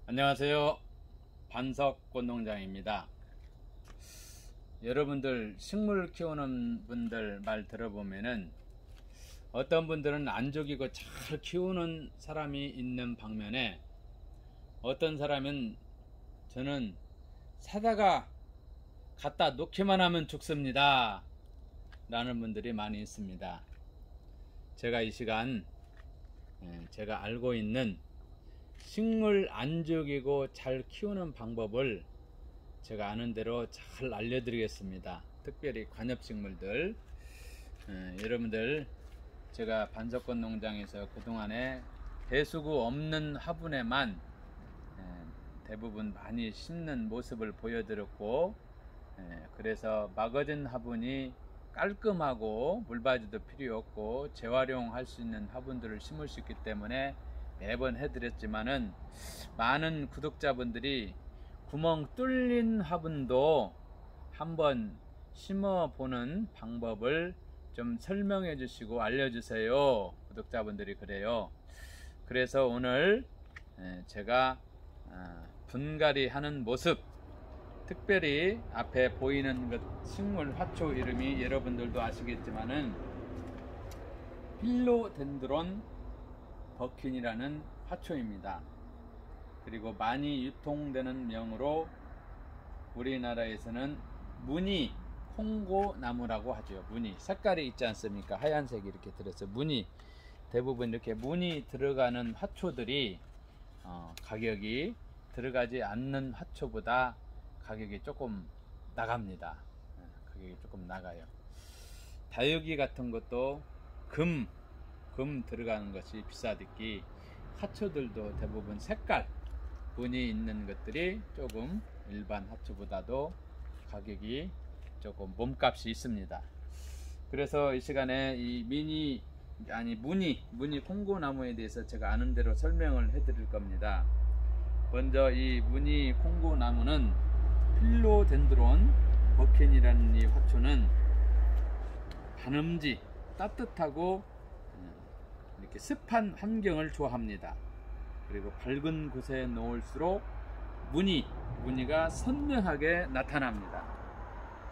안녕하세요. 반석꽃농장입니다. 여러분들 식물 키우는 분들 말 들어보면은 어떤 분들은 안 죽이고 잘 키우는 사람이 있는 방면에 어떤 사람은 저는 사다가 갖다 놓기만 하면 죽습니다 라는 분들이 많이 있습니다. 제가 이 시간 제가 알고 있는 식물 안 죽이고 잘 키우는 방법을 제가 아는 대로 잘 알려드리겠습니다. 특별히 관엽식물들, 여러분들 제가 반석꽃 농장에서 그동안에 배수구 없는 화분에만 대부분 많이 심는 모습을 보여드렸고, 그래서 막아진 화분이 깔끔하고 물바지도 필요 없고 재활용할 수 있는 화분들을 심을 수 있기 때문에 매번 해드렸지만은 많은 구독자분들이 구멍 뚫린 화분도 한번 심어보는 방법을 좀 설명해 주시고 알려주세요. 구독자분들이 그래요. 그래서 오늘 제가 분갈이 하는 모습, 특별히 앞에 보이는 것 식물 화초 이름이 여러분들도 아시겠지만은 필로덴드론 버킨이라는 화초입니다. 그리고 많이 유통되는 명으로 우리나라에서는 무늬 콩고나무라고 하죠. 무늬 색깔이 있지 않습니까? 하얀색이 이렇게 들어서 무늬, 대부분 이렇게 무늬 들어가는 화초들이 가격이 들어가지 않는 화초보다 가격이 조금 나갑니다. 가격이 조금 나가요. 다육이 같은 것도 금 들어가는 것이 비싸듣기 화초들도 대부분 색깔 무늬 있는 것들이 조금 일반 화초보다도 가격이 조금 몸값이 있습니다. 그래서 이 시간에 이 무늬 콩고나무에 대해서 제가 아는 대로 설명을 해 드릴 겁니다. 먼저 이 무늬 콩고나무는 필로덴드론 버킨이라는 이 화초는 반음지 따뜻하고 이렇게 습한 환경을 좋아합니다. 그리고 밝은 곳에 놓을수록 무늬가 선명하게 나타납니다.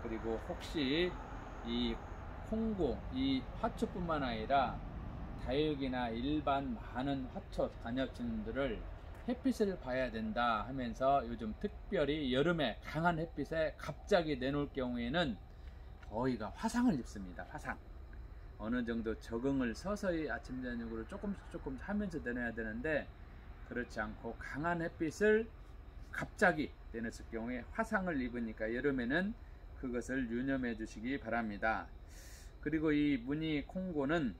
그리고 혹시 이 콩고, 이 화초뿐만 아니라 다육이나 일반 많은 화초 관엽식물들을 햇빛을 봐야 된다 하면서 요즘 특별히 여름에 강한 햇빛에 갑자기 내놓을 경우에는 거의가 화상을 입습니다. 화상. 어느 정도 적응을 서서히 아침 저녁으로 조금 하면서 내놔야 되는데 그렇지 않고 강한 햇빛을 갑자기 내놨을 경우에 화상을 입으니까 여름에는 그것을 유념해 주시기 바랍니다. 그리고 이 무늬 콩고는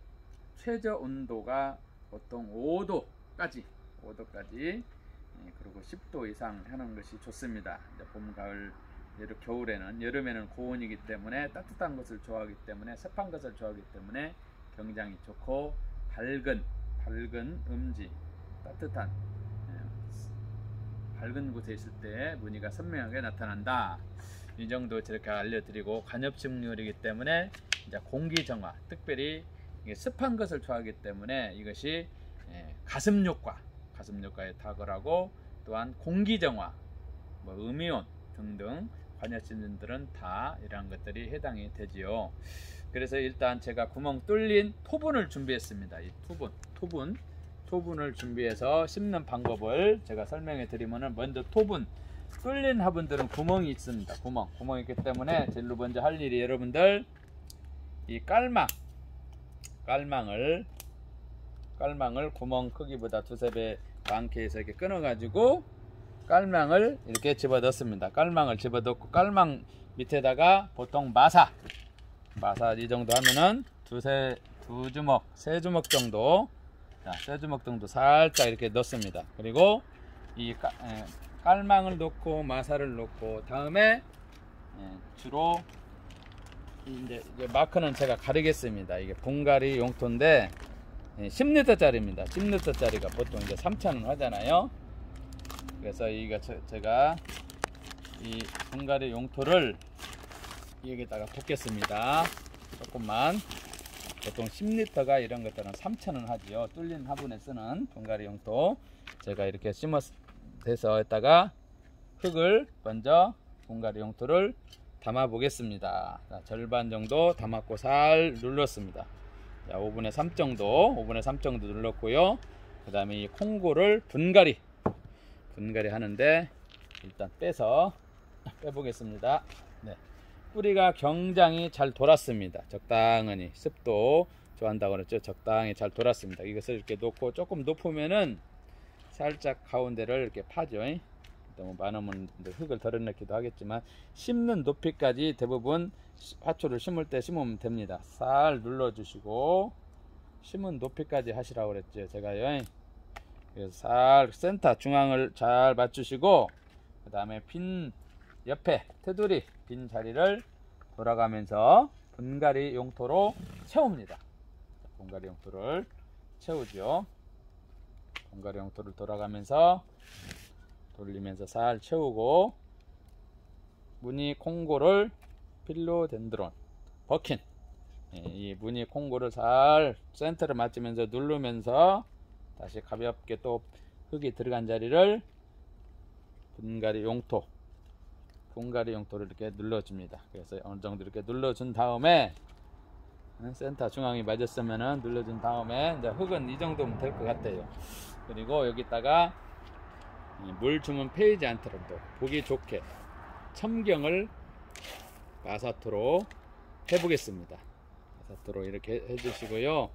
최저 온도가 보통 5도까지 그리고 10도 이상 하는 것이 좋습니다. 봄, 가을, 겨울에는, 여름에는 고온이기 때문에 따뜻한 것을 좋아하기 때문에 습한 것을 좋아하기 때문에 굉장히 좋고 밝은 음지 따뜻한 밝은 곳에 있을 때 무늬가 선명하게 나타난다. 이 정도 저렇게 알려드리고 관엽식물이기 때문에 이제 공기정화, 특별히 습한 것을 좋아하기 때문에 이것이 가슴효과에 탁월하고 또한 공기정화, 음이온 등등 관엽식물들은 다 이러한 것들이 해당이 되지요. 그래서 일단 제가 구멍 뚫린 토분을 준비했습니다. 이 토분을 준비해서 심는 방법을 제가 설명해 드리면은, 먼저 토분 뚫린 화분들은 구멍이 있습니다. 구멍이 있기 때문에 제일 먼저 할 일이, 여러분들 이 깔망을 구멍 크기보다 두세 배 많게 해서 이렇게 끊어 가지고 깔망을 이렇게 집어 넣습니다. 깔망을 집어 넣고 깔망 밑에다가 보통 마사 이 정도 하면은 세 주먹 정도, 세 주먹 정도 살짝 이렇게 넣습니다. 그리고 이 깔망을 넣고 마사를 넣고 다음에 주로 이제 마크는 제가 가리겠습니다. 이게 분갈이 용토인데 10리터짜리입니다. 10리터짜리가 보통 이제 3,000원 하잖아요. 그래서 이거 제가 이 분갈이 용토를 여기다가 붓겠습니다. 조금만. 보통 10리터가 이런 것들은 3,000원 하지요. 뚫린 화분에 쓰는 분갈이 용토 제가 이렇게 돼서 했다가 흙을 먼저 분갈이 용토를 담아 보겠습니다. 자, 절반 정도 담았고 살 눌렀습니다. 자, 5분의 3 정도, 5분의 3 정도 눌렀고요. 그 다음에 이 콩고를 분갈이 하는데 일단 빼보겠습니다. 네. 뿌리가 굉장히 잘 돌았습니다. 적당히 습도 좋아한다고 그랬죠. 적당히 잘 돌았습니다. 이것을 이렇게 놓고 조금 높으면은 살짝 가운데를 이렇게 파죠. 너무 많으면 흙을 덜어 넣기도 하겠지만 심는 높이까지 대부분 화초를 심을 때 심으면 됩니다. 살 눌러 주시고 심은 높이까지 하시라고 그랬죠. 제가요. 그래서 살 센터 중앙을 잘 맞추시고 그 다음에 빈 옆에 테두리 빈 자리를 돌아가면서 분갈이 용토로 채웁니다. 분갈이 용토를 채우죠. 분갈이 용토를 돌리면서 살 채우고 무늬 콩고를 필로덴드론 버킨 이 무늬 콩고를 살 센터를 맞추면서 누르면서 다시 가볍게 또 흙이 들어간 자리를 분갈이 용토를 이렇게 눌러줍니다. 그래서 어느 정도 이렇게 눌러준 다음에 센터 중앙이 맞았으면은 눌러준 다음에 이제 흙은 이 정도면 될 것 같아요. 그리고 여기다가 물 주면 패이지 않도록 또 보기 좋게 첨경을 마사토로 해보겠습니다. 마사토로 이렇게 해주시고요.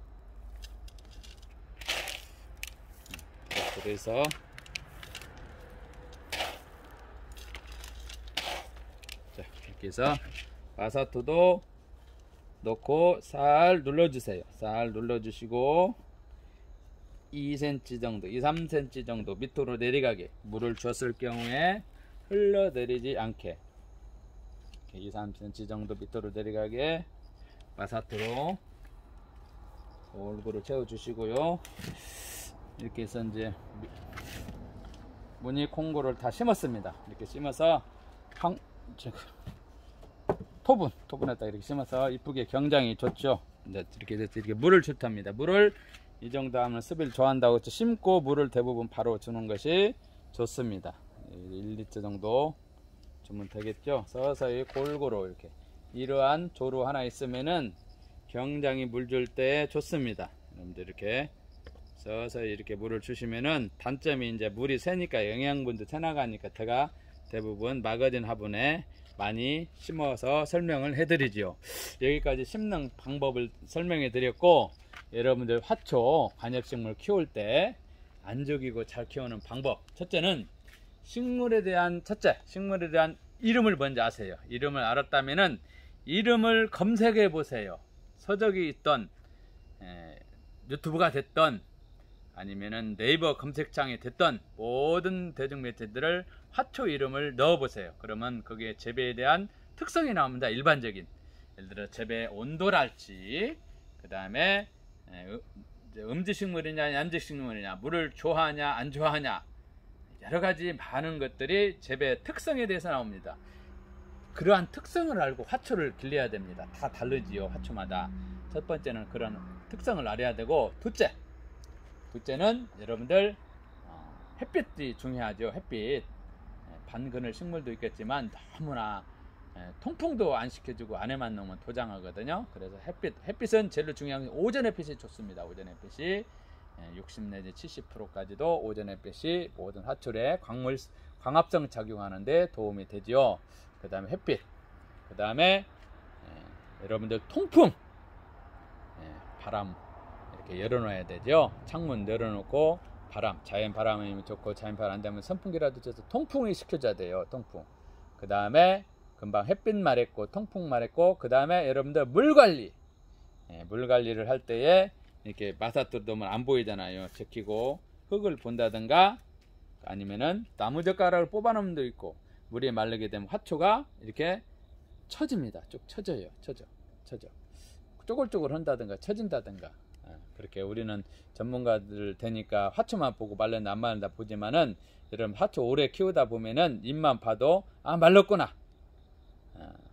그래서 자, 이렇게 해서 마사토도 넣고 살 눌러주세요. 살 눌러주시고 2cm 정도, 2-3cm 정도 밑으로 내려가게 물을 줬을 경우에 흘러내리지 않게 2-3cm 정도 밑으로 내려가게 마사토로 골고루 채워주시고요. 이렇게 해서 이제 무늬 콩고를 다 심었습니다. 이렇게 심어서 토분에다 이렇게 심어서 이쁘게 경장이 좋죠. 이제 이렇게 돼서 이렇게 물을 줄답니다. 물을 이 정도 하면 습을 좋아한다고 했죠. 심고 물을 대부분 바로 주는 것이 좋습니다. 1리터 정도 주면 되겠죠. 서서히 골고루 이렇게 이러한 조루 하나 있으면은 굉장히 물 줄 때 좋습니다. 여러분들 이렇게 서서히 이렇게 물을 주시면은 단점이 이제 물이 새니까 영양분도 새나가니까 제가 대부분 마거진 화분에 많이 심어서 설명을 해드리지요. 여기까지 심는 방법을 설명해 드렸고 여러분들 화초 관엽식물 키울 때 안 죽이고 잘 키우는 방법 첫째는 식물에 대한 이름을 먼저 아세요. 이름을 알았다면은 이름을 검색해 보세요. 서적이 있던 유튜브가 됐던 아니면은 네이버 검색창에 됐던 모든 대중 매체들을 화초 이름을 넣어 보세요. 그러면 거기에 재배에 대한 특성이 나옵니다. 일반적인 예를 들어 재배 온도랄지 그 다음에 음지식물이냐 양지식물이냐 물을 좋아하냐 안 좋아하냐 여러가지 많은 것들이 재배 특성에 대해서 나옵니다. 그러한 특성을 알고 화초를 길러야 됩니다. 다 다르지요. 화초마다 첫 번째는 그런 특성을 알아야 되고 둘째는 여러분들 햇빛이 중요하죠. 햇빛 반그늘 식물도 있겠지만 너무나 통풍도 안 시켜주고 안에만 넣으면 도장하거든요. 그래서 햇빛은 제일 중요한 게 오전 햇빛이 좋습니다. 오전 햇빛이 60 내지 70%까지도 오전 햇빛이 모든 화초에 광합성 작용하는데 도움이 되지요. 그 다음에 햇빛, 그 다음에 여러분들 통풍, 바람 이렇게 열어놔야 되죠. 창문 열어놓고 바람, 자연 바람이 좋고 자연 바람 안 되면 선풍기라도 쳐서 통풍이 시켜줘야 돼요. 통풍. 그 다음에 금방 햇빛 말했고 통풍 말했고 그 다음에 여러분들 물 관리, 물 관리를 할 때에 이렇게 마사토 넣으면 안 보이잖아요. 적히고 흙을 본다든가 아니면은 나무젓가락을 뽑아 놓으면 도 있고 물이 마르게 되면 화초가 이렇게 처집니다. 쭉 처져요. 처져. 쪼글쪼글 한다든가 처진다든가 그렇게 우리는 전문가들 되니까 화초만 보고 말랐나 안 말랐나 보지만은 여러분 화초 오래 키우다 보면은 잎만 봐도 아 말랐구나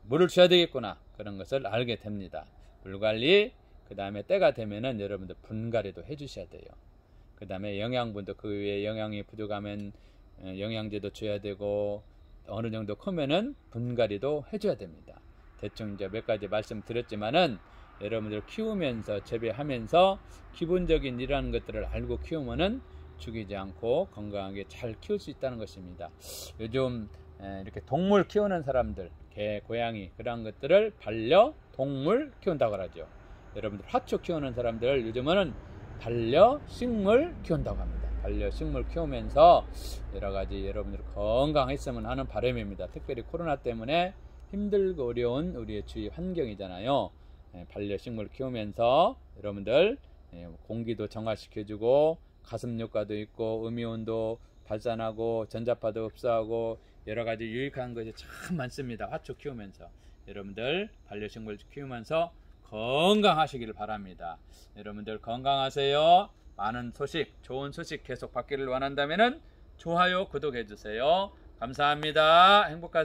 물을 줘야 되겠구나 그런 것을 알게 됩니다. 물관리 그 다음에 때가 되면은 여러분들 분갈이도 해 주셔야 돼요. 그 다음에 영양분도 그 위에 영양이 부족하면 영양제도 줘야 되고 어느 정도 크면은 분갈이도 해줘야 됩니다. 대충 이제 몇 가지 말씀드렸지만은 여러분들 키우면서 재배하면서 기본적인 이러한 것들을 알고 키우면은 죽이지 않고 건강하게 잘 키울 수 있다는 것입니다. 요즘 이렇게 동물 키우는 사람들, 개, 고양이 그런 것들을 반려동물 키운다고 하죠. 여러분들 화초 키우는 사람들 요즘은 반려식물 키운다고 합니다. 반려식물 키우면서 여러가지 여러분들 건강했으면 하는 바람입니다. 특별히 코로나 때문에 힘들고 어려운 우리의 주위 환경이잖아요. 반려식물 키우면서 여러분들 공기도 정화시켜주고 가습 효과도 있고 음이온도 발산하고 전자파도 흡수하고 여러가지 유익한 것이 참 많습니다. 화초 키우면서 여러분들 반려식물 키우면서 건강하시기를 바랍니다. 여러분들 건강하세요. 많은 소식, 좋은 소식 계속 받기를 원한다면 좋아요, 구독해 주세요. 감사합니다. 행복하세요.